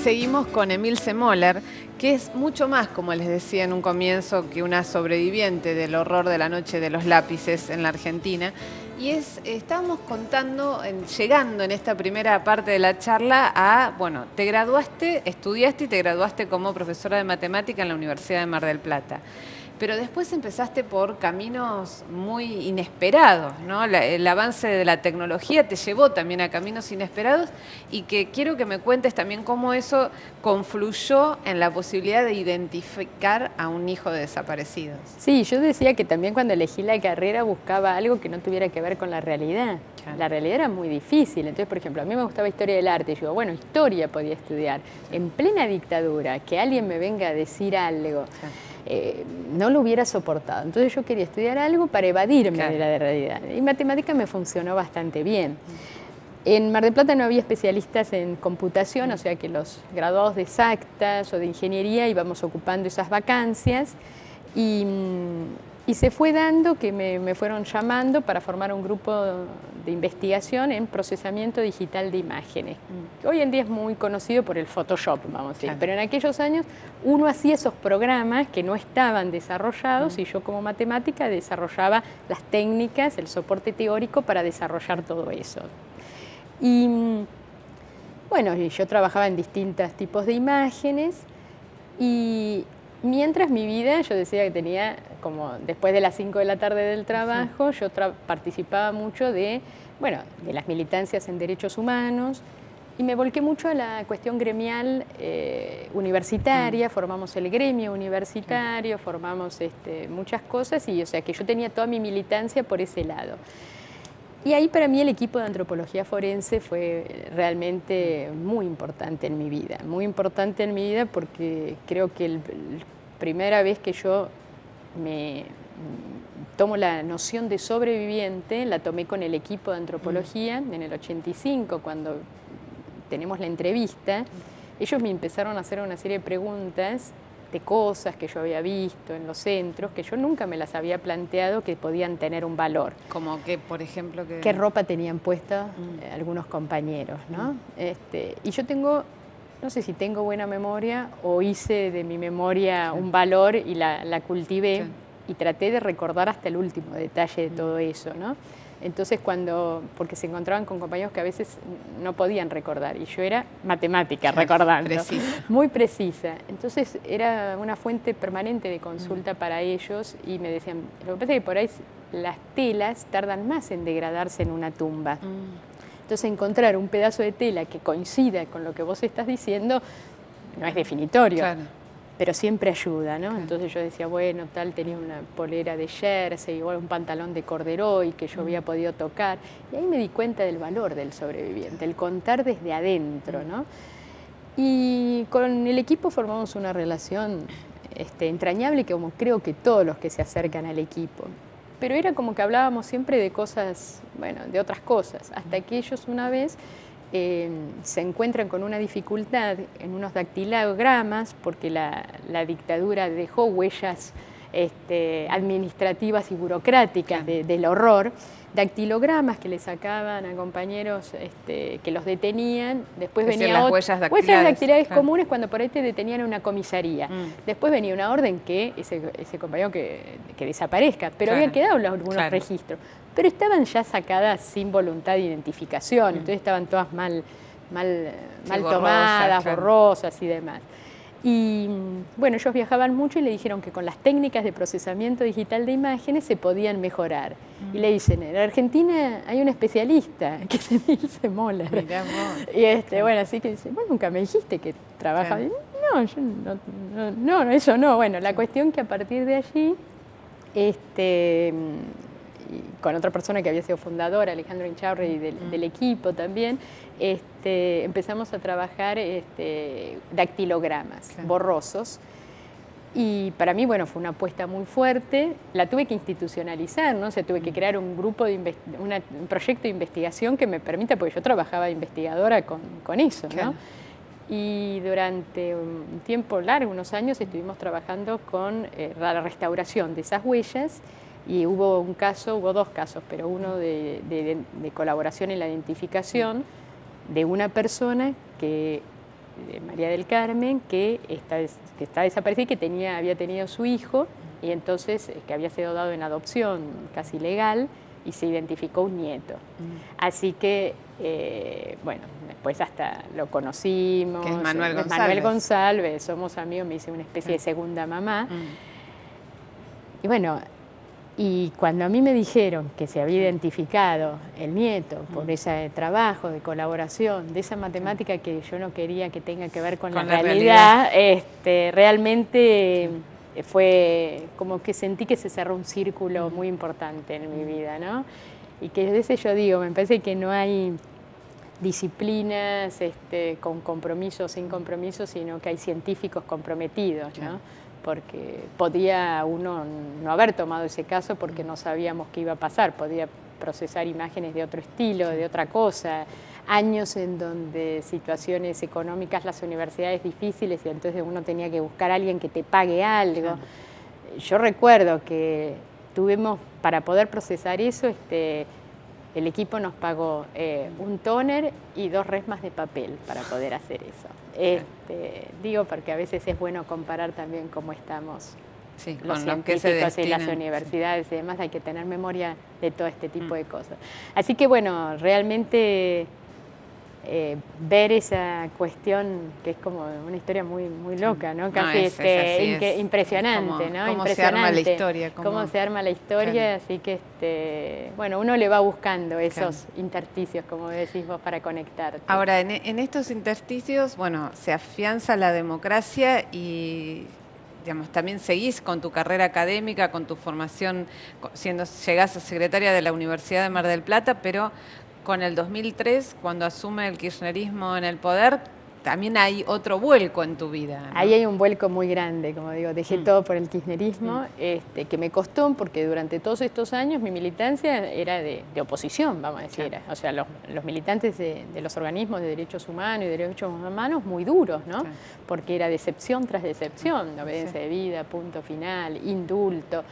seguimos con Emilce Moller, que es mucho más, como les decía en un comienzo, que una sobreviviente del horror de la noche de los lápices en la Argentina. Y estábamos contando, llegando en esta primera parte de la charla a, bueno, te graduaste, estudiaste y te graduaste como profesora de matemática en la Universidad de Mar del Plata. Pero después empezaste por caminos muy inesperados, ¿no? El avance de la tecnología te llevó también a caminos inesperados y que quiero que me cuentes también cómo eso confluyó en la posibilidad de identificar a un hijo de desaparecidos. Sí, yo decía que también cuando elegí la carrera buscaba algo que no tuviera que ver con la realidad. Claro. La realidad era muy difícil. Entonces, por ejemplo, a mí me gustaba historia del arte. Y yo digo, bueno, historia podía estudiar. En plena dictadura, que alguien me venga a decir algo. Claro. No lo hubiera soportado. Entonces yo quería estudiar algo para evadirme claro. de la realidad. Y matemática me funcionó bastante bien. En Mar del Plata no había especialistas en computación, o sea que los graduados de exactas o de ingeniería íbamos ocupando esas vacancias y se fue dando que me fueron llamando para formar un grupo de investigación en procesamiento digital de imágenes. Hoy en día es muy conocido por el Photoshop, vamos a decir, claro. pero en aquellos años uno hacía esos programas que no estaban desarrollados y yo como matemática desarrollaba las técnicas, el soporte teórico para desarrollar todo eso. Y bueno, yo trabajaba en distintos tipos de imágenes y mientras mi vida, yo decía que tenía, como después de las 5 de la tarde del trabajo, yo participaba mucho de las militancias en derechos humanos y me volqué mucho a la cuestión gremial universitaria, formamos el gremio universitario, formamos muchas cosas y o sea que yo tenía toda mi militancia por ese lado. Y ahí para mí el equipo de antropología forense fue realmente muy importante en mi vida. Muy importante en mi vida porque creo que la primera vez que yo me tomo la noción de sobreviviente, la tomé con el equipo de antropología en el 85, cuando tenemos la entrevista. Ellos me empezaron a hacer una serie de preguntas de cosas que yo había visto en los centros, que yo nunca me las había planteado que podían tener un valor. Como que, por ejemplo, ¿qué ropa tenían puesta algunos compañeros, ¿no? Y yo tengo, no sé si tengo buena memoria o hice de mi memoria un valor y la cultivé y traté de recordar hasta el último detalle de todo eso, ¿no? Entonces porque se encontraban con compañeros que a veces no podían recordar y yo era matemática recordando, muy precisa. Entonces era una fuente permanente de consulta para ellos y me decían, lo que pasa es que por ahí las telas tardan más en degradarse en una tumba. Entonces encontrar un pedazo de tela que coincida con lo que vos estás diciendo no es definitorio. Claro. Pero siempre ayuda, ¿no? Entonces yo decía, bueno, tal, tenía una polera de jersey, igual un pantalón de corderoy que yo había podido tocar. Y ahí me di cuenta del valor del sobreviviente, el contar desde adentro, ¿no? Y con el equipo formamos una relación entrañable, que como creo que todos los que se acercan al equipo. Pero era como que hablábamos siempre de cosas, de otras cosas, hasta que ellos una vez se encuentran con una dificultad en unos dactilogramas porque la dictadura dejó huellas administrativas y burocráticas del horror, dactilogramas que le sacaban a compañeros que los detenían, después venía huellas dactilares comunes cuando por ahí te detenían en una comisaría, después venía una orden que ese compañero que desaparezca, pero habían quedado algunos registros, pero estaban ya sacadas sin voluntad de identificación, entonces estaban todas mal tomadas, borrosas y demás. Y bueno, ellos viajaban mucho y le dijeron que con las técnicas de procesamiento digital de imágenes se podían mejorar. Y le dicen, en Argentina hay un especialista que es Emilce Moller. Y bueno, así que dice, vos nunca me dijiste que trabajaba. No, yo no, eso no. Bueno, la cuestión que a partir de allí, con otra persona que había sido fundadora, Alejandro Inchaurri, del equipo también, empezamos a trabajar dactilogramas borrosos. Y para mí, fue una apuesta muy fuerte. La tuve que institucionalizar, ¿no? O sea, tuve que crear un grupo un proyecto de investigación que me permita, porque yo trabajaba de investigadora con eso, ¿no? Y durante un tiempo largo, unos años, estuvimos trabajando con la restauración de esas huellas. Y hubo dos casos, pero uno de colaboración en la identificación de una persona que de María del Carmen, que está desaparecida y que había tenido su hijo, y entonces que había sido dado en adopción casi legal, y se identificó un nieto. Así que, bueno, después hasta lo conocimos. Que es Manuel González. Manuel González, somos amigos, me hice una especie de segunda mamá. Y bueno, y cuando a mí me dijeron que se había identificado el nieto por ese trabajo de colaboración, de esa matemática que yo no quería que tenga que ver con la realidad. Realmente fue como que sentí que se cerró un círculo muy importante en mi vida, ¿no? Y que desde ese yo digo, me parece que no hay disciplinas con compromiso o sin compromiso, sino que hay científicos comprometidos, ¿no? Porque podía uno no haber tomado ese caso porque no sabíamos qué iba a pasar, podía procesar imágenes de otro estilo, de otra cosa, años en donde situaciones económicas, las universidades difíciles, y entonces uno tenía que buscar a alguien que te pague algo. Yo recuerdo que tuvimos, para poder procesar eso, el equipo nos pagó un tóner y 2 resmas de papel para poder hacer eso. Digo porque a veces es bueno comparar también cómo estamos los científicos y las universidades y demás, hay que tener memoria de todo este tipo de cosas. Así que bueno, realmente ver esa cuestión, que es como una historia muy loca, ¿no? Casi impresionante, ¿no? Cómo se arma la historia. Cómo se arma la historia, así que, bueno, uno le va buscando esos intersticios, como decís vos, para conectarte. Ahora, en estos intersticios, bueno, se afianza la democracia y, digamos, también seguís con tu carrera académica, con tu formación, llegás a secretaria de la Universidad de Mar del Plata, pero con el 2003, cuando asume el kirchnerismo en el poder, también hay otro vuelco en tu vida, ¿no? Ahí hay un vuelco muy grande, como digo, dejé todo por el kirchnerismo, que me costó porque durante todos estos años mi militancia era de oposición, vamos a decir. O sea, los militantes de los organismos de derechos humanos y derechos humanos muy duros, ¿no? Porque era decepción tras decepción, obediencia de vida, punto final, indulto.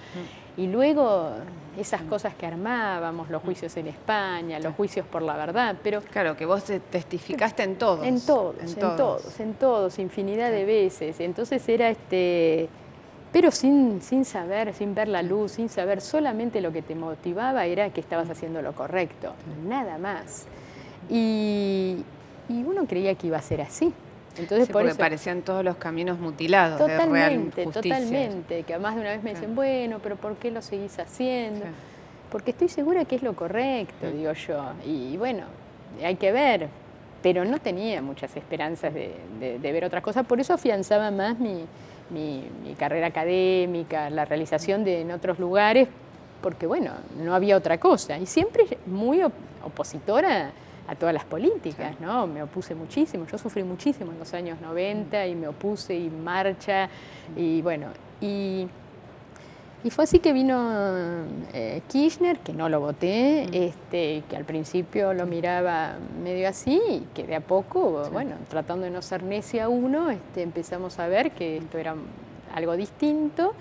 Y luego esas cosas que armábamos, los juicios en España, los juicios por la verdad, pero... Claro, que vos testificaste en todos. En todos, infinidad de veces. Entonces era pero sin saber, sin ver la luz, sin saber, solamente lo que te motivaba era que estabas haciendo lo correcto, nada más. Y uno creía que iba a ser así. Entonces, porque parecían todos los caminos mutilados de real justicia. Totalmente, que además de una vez me dicen, bueno, pero ¿por qué lo seguís haciendo? Porque estoy segura que es lo correcto, digo yo. Y bueno, hay que ver, pero no tenía muchas esperanzas de ver otras cosas, por eso afianzaba más mi carrera académica, la realización en otros lugares, porque bueno, no había otra cosa. Y siempre muy opositora a todas las políticas, ¿no? Me opuse muchísimo, yo sufrí muchísimo en los años 90 y me opuse y marcha, y bueno, y fue así que vino Kirchner, que no lo voté, que al principio lo miraba medio así, y que de a poco, bueno, tratando de no ser necia uno, empezamos a ver que esto era algo distinto.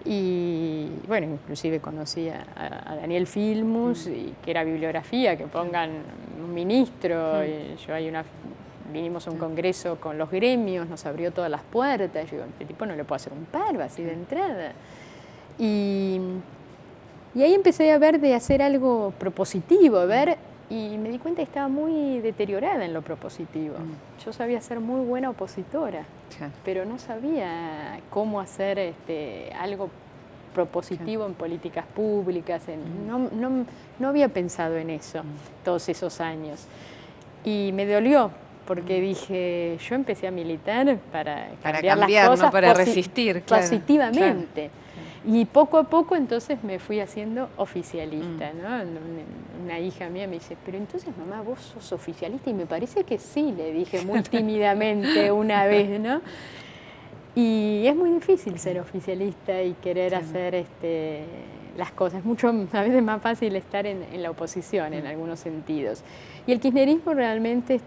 Y bueno, inclusive conocí a Daniel Filmus, y que era bibliografía, que pongan un ministro, y vinimos a un congreso con los gremios, nos abrió todas las puertas, yo digo, este tipo no le puedo hacer un paro así de entrada. Y ahí empecé a ver de hacer algo propositivo, y me di cuenta que estaba muy deteriorada en lo propositivo. Yo sabía ser muy buena opositora, pero no sabía cómo hacer algo propositivo en políticas públicas. No había pensado en eso todos esos años. Y me dolió, porque dije, yo empecé a militar para cambiar las cosas, no para resistir, positivamente. Y poco a poco entonces me fui haciendo oficialista, ¿no? Una hija mía me dice, pero entonces mamá, vos sos oficialista, y me parece que sí, le dije muy tímidamente una vez, ¿no? Y es muy difícil ser oficialista y querer hacer las cosas, mucho a veces más fácil estar en la oposición en algunos sentidos. Y el kirchnerismo realmente,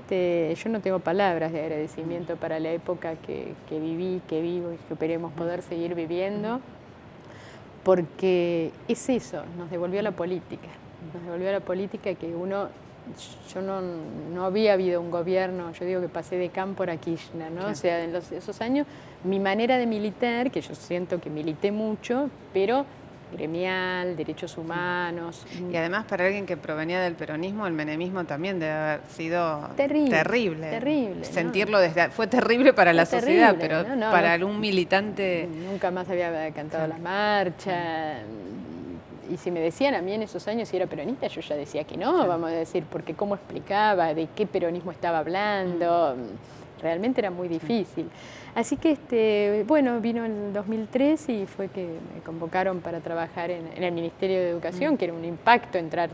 yo no tengo palabras de agradecimiento para la época que viví, que vivo y que esperemos poder seguir viviendo, porque es eso, nos devolvió la política que uno yo no había habido un gobierno, yo digo que pasé de Cámpora a Kirchner, ¿no? O sea, en esos años, mi manera de militar, que yo siento que milité mucho, pero gremial, derechos humanos. Y además para alguien que provenía del peronismo, el menemismo también debe haber sido terrible. Sentirlo fue terrible para la sociedad, pero para algún militante... Nunca más había cantado la marcha. Y si me decían a mí en esos años si era peronista, yo ya decía que no, vamos a decir, porque cómo explicaba, de qué peronismo estaba hablando, realmente era muy difícil. Así que, bueno, vino el 2003 y fue que me convocaron para trabajar en el Ministerio de Educación, que era un impacto entrar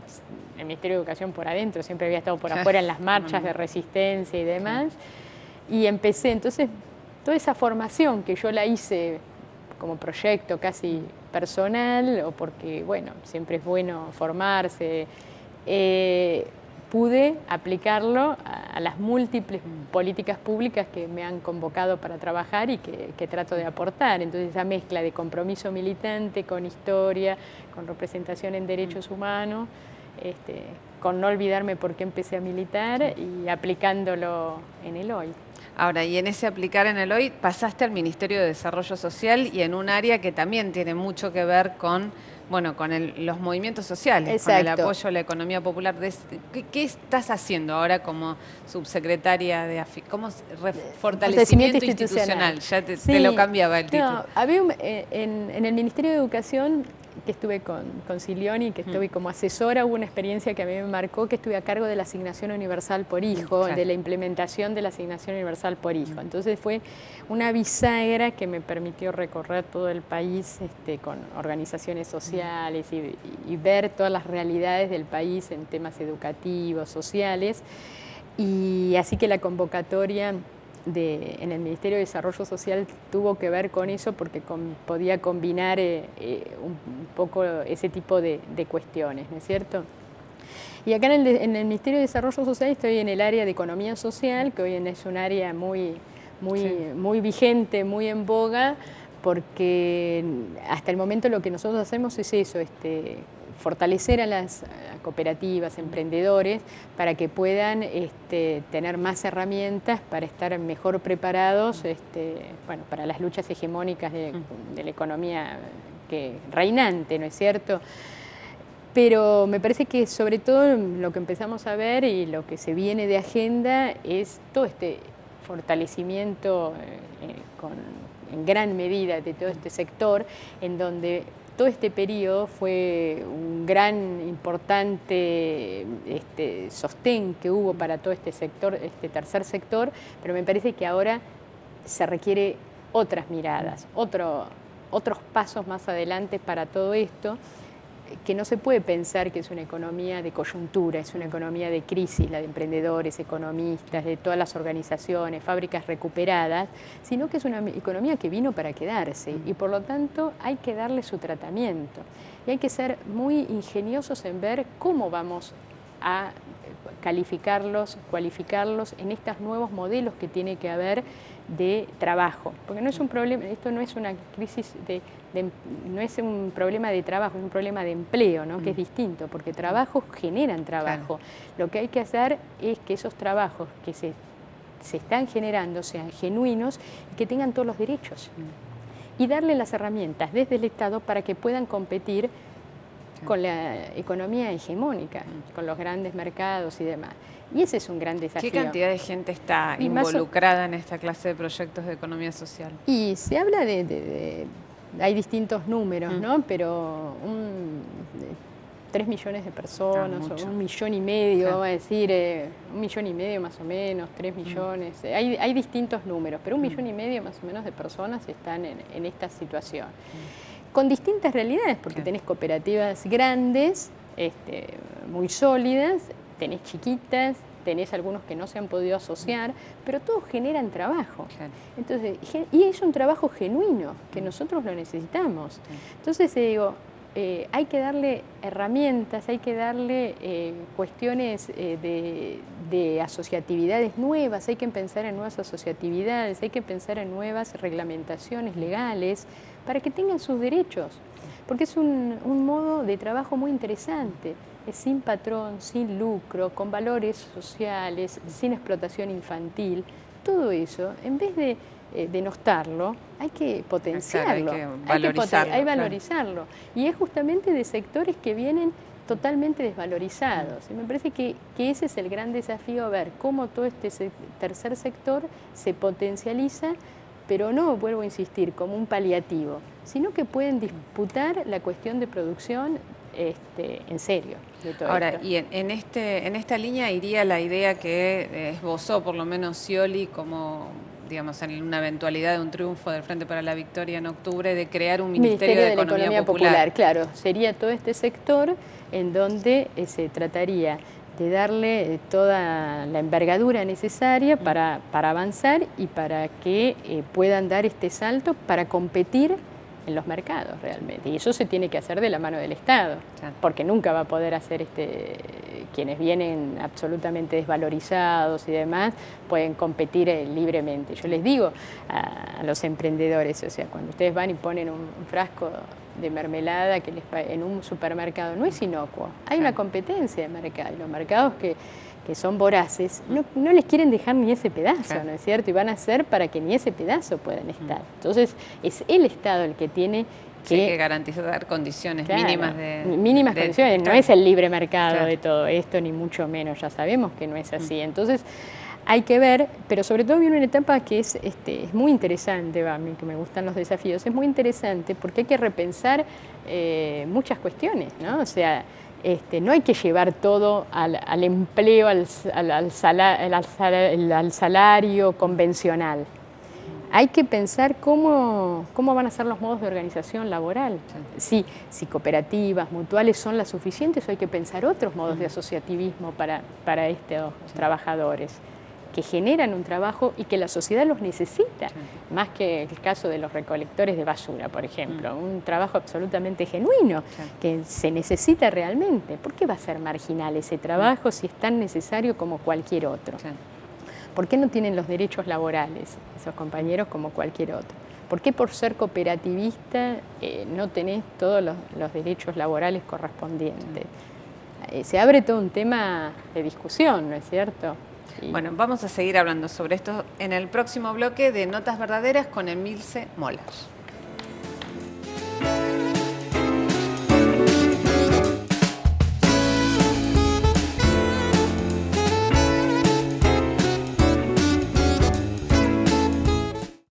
en el Ministerio de Educación por adentro, siempre había estado por afuera en las marchas de resistencia y demás. Y empecé, entonces, toda esa formación que yo la hice como proyecto casi personal, o porque, bueno, siempre es bueno formarse, pude aplicarlo a las múltiples políticas públicas que me han convocado para trabajar y que trato de aportar. Entonces esa mezcla de compromiso militante con historia, con representación en derechos humanos, con no olvidarme por qué empecé a militar y aplicándolo en el hoy. Ahora, y en ese aplicar en el hoy pasaste al Ministerio de Desarrollo Social y en un área que también tiene mucho que ver con, bueno, con los movimientos sociales, exacto, con el apoyo a la economía popular. ¿Qué estás haciendo ahora como subsecretaria de fortalecimiento institucional? Ya te lo cambiaba el título. No, había en el Ministerio de Educación, que estuve con Silioni, que estuve como asesora, hubo una experiencia que a mí me marcó, que estuve a cargo de la asignación universal por hijo, de la implementación de la asignación universal por hijo. Entonces fue una bisagra que me permitió recorrer todo el país con organizaciones sociales y ver todas las realidades del país en temas educativos, sociales. Y así que la convocatoria en el Ministerio de Desarrollo Social tuvo que ver con eso, porque podía combinar un poco ese tipo de cuestiones, ¿no es cierto? Y acá en el Ministerio de Desarrollo Social estoy en el área de economía social, que hoy es un área muy vigente, muy en boga, porque hasta el momento lo que nosotros hacemos es eso, fortalecer a las cooperativas, emprendedores, para que puedan tener más herramientas para estar mejor preparados bueno, para las luchas hegemónicas de la economía reinante, ¿no es cierto? Pero me parece que sobre todo lo que empezamos a ver y lo que se viene de agenda es todo este fortalecimiento en gran medida de todo este sector, en donde todo este periodo fue un gran, importante sostén que hubo para todo este sector, este tercer sector, pero me parece que ahora se requiere otras miradas, otros pasos más adelante para todo esto, que no se puede pensar que es una economía de coyuntura, es una economía de crisis, la de emprendedores, economistas, de todas las organizaciones, fábricas recuperadas, sino que es una economía que vino para quedarse y por lo tanto hay que darle su tratamiento. Y hay que ser muy ingeniosos en ver cómo vamos a calificarlos, cualificarlos en estos nuevos modelos que tiene que haber de trabajo, porque no es un problema, esto no es una crisis no es un problema de trabajo, es un problema de empleo, ¿no? Que es distinto, porque trabajos generan trabajo. Claro. Lo que hay que hacer es que esos trabajos que se están generando sean genuinos y que tengan todos los derechos. Y darle las herramientas desde el Estado para que puedan competir con la economía hegemónica, con los grandes mercados y demás. Y ese es un gran desafío. ¿Qué cantidad de gente está involucrada en esta clase de proyectos de economía social? Y se habla hay distintos números, ¿no? Pero 3 millones de personas, o 1,5 millones, vamos a decir, 1,5 millones más o menos, 3 millones. Hay distintos números, pero 1,5 millones más o menos de personas están en esta situación. Con distintas realidades, porque tenés cooperativas grandes, muy sólidas, tenés chiquitas, tenés algunos que no se han podido asociar, pero todos generan trabajo. Entonces, y es un trabajo genuino, que nosotros lo necesitamos. Entonces, digo, hay que darle herramientas, hay que darle cuestiones de asociatividades nuevas, hay que pensar en nuevas asociatividades, hay que pensar en nuevas reglamentaciones legales para que tengan sus derechos, porque es un modo de trabajo muy interesante. sin patrón, sin lucro, con valores sociales, sin explotación infantil. Todo eso, en vez de denostarlo, hay que potenciarlo, valorizarlo, hay que valorizarlo. Y es justamente de sectores que vienen totalmente desvalorizados. Y me parece que ese es el gran desafío, ver cómo todo este tercer sector se potencializa, pero no, vuelvo a insistir, como un paliativo, sino que pueden disputar la cuestión de producción en serio. De todo Ahora, esto. y en esta línea iría la idea que esbozó por lo menos Scioli como, digamos, en una eventualidad de un triunfo del Frente para la Victoria en octubre, de crear un Ministerio de Economía Popular. Claro, sería todo este sector en donde se trataría de darle toda la envergadura necesaria para avanzar y para que puedan dar este salto para competir en los mercados realmente. Y eso se tiene que hacer de la mano del Estado, porque nunca va a poder hacer quienes vienen absolutamente desvalorizados y demás, pueden competir libremente. Yo les digo a los emprendedores, o sea, cuando ustedes van y ponen un frasco de mermelada en un supermercado, no es inocuo, hay una competencia de mercado, y los mercados que son voraces, no les quieren dejar ni ese pedazo, ¿no es cierto? Y van a hacer para que ni ese pedazo puedan estar. Entonces, es el Estado el que tiene que garantizar condiciones mínimas mínimas condiciones. No es el libre mercado de todo esto, ni mucho menos, ya sabemos que no es así. Entonces, hay que ver, pero sobre todo viene una etapa que es muy interesante, a mí que me gustan los desafíos, es muy interesante porque hay que repensar muchas cuestiones, ¿no? O sea, no hay que llevar todo al empleo, al salario convencional. Hay que pensar cómo van a ser los modos de organización laboral. Si cooperativas, mutuales son las suficientes o hay que pensar otros modos de asociativismo para estos trabajadores que generan un trabajo y que la sociedad los necesita, más que el caso de los recolectores de basura, por ejemplo, un trabajo absolutamente genuino, que se necesita realmente. ¿Por qué va a ser marginal ese trabajo si es tan necesario como cualquier otro? ¿Por qué no tienen los derechos laborales esos compañeros como cualquier otro? ¿Por qué por ser cooperativista no tenés todos los derechos laborales correspondientes? Se abre todo un tema de discusión, ¿no es cierto? Bueno, vamos a seguir hablando sobre esto en el próximo bloque de Notas Verdaderas con Emilce Molas.